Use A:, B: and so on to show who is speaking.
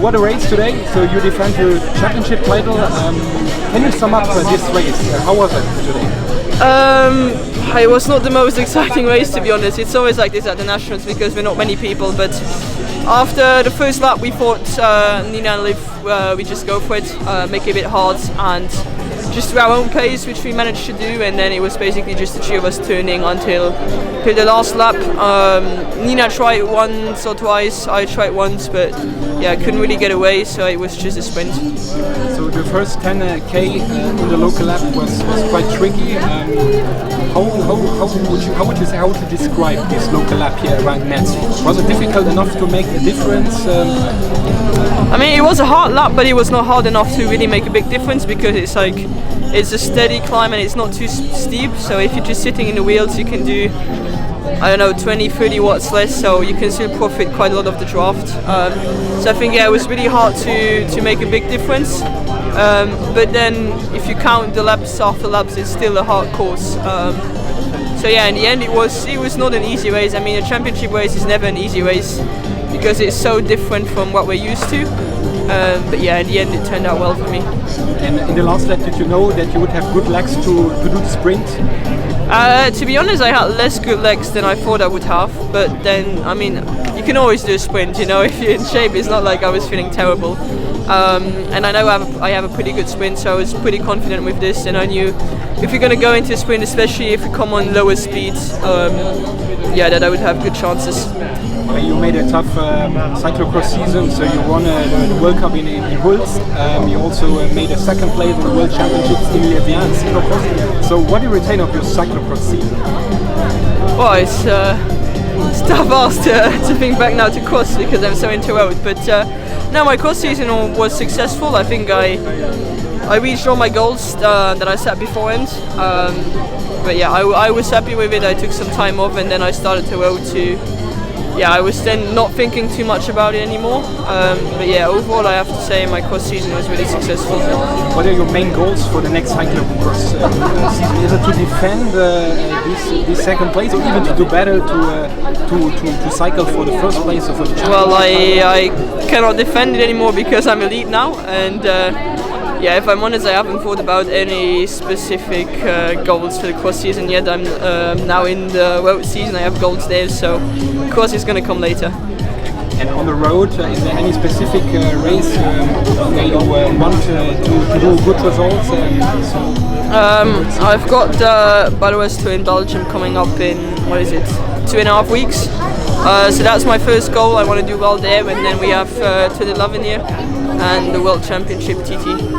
A: what a race today. So you defend your championship title. Can you sum up this race? How was it today?
B: It was not the most exciting race, to be honest. It's always like this at the Nationals because we're not many people, but after the first lap we thought Nina and Liv, we just go for it, make it a bit hard and just do our own pace, which we managed to do, and then it was basically just the two of us turning until the last lap. Nina tried once or twice, I tried once, but yeah, I couldn't really get away, so it was just a sprint.
A: So the first 10k in the local lap was quite tricky. How would you describe this local lap here around Mertzig? Was it difficult enough to make a difference?
B: I mean, it was a hard lap, but it was not hard enough to really make a big difference because it's a steady climb and it's not too steep. So if you're just sitting in the wheels, you can do, I don't know, 20-30 watts less, so you can still profit quite a lot of the draft. So I think it was really hard to make a big difference. But then if you count the laps after laps, it's still a hard course. So yeah, in the end it was not an easy race. I mean, a championship race is never an easy race because it's so different from what we're used to. But yeah, in the end it turned out well for me.
A: And in the last lap, did you know that you would have good legs to do the sprint?
B: To be honest, I had less good legs than I thought I would have. But then, I mean, you can always do a sprint, you know, if you're in shape. It's not like I was feeling terrible. And I know I have a pretty good sprint, so I was pretty confident with this, and I knew if you're going to go into a sprint, especially if you come on lower speeds, yeah, that I would have good chances.
A: You made a tough cyclocross season, so you won the World Cup in Hulst. You also made a second place in the World Championships in Louvain in cyclocross. So what do you retain of your cyclocross season?
B: Well, it's tough ask to think back now to cross because I'm so into road, but no, my cross season was successful. I think I reached all my goals that I set beforehand. But yeah, I was happy with it. I took some time off and then I started to road to. Yeah, I was then not thinking too much about it anymore. But yeah, overall I have to say my cross season was really successful.
A: What are your main goals for the next cyclocross season? Is it to defend this second place, or even to do better to cycle for the first place of the championship?
B: Well, I cannot defend it anymore because I'm elite now, and yeah, if I'm honest, I haven't thought about any specific goals for the cross season yet. I'm now in the road season. I have goals there, so cross is going to come later.
A: And on the road, is there any specific race where you want to do good results?
B: I've got the Baloise Tour in Belgium coming up in, 2.5 weeks. So that's my first goal. I want to do well there, and then we have Tour de l'Avenir and the World Championship TT.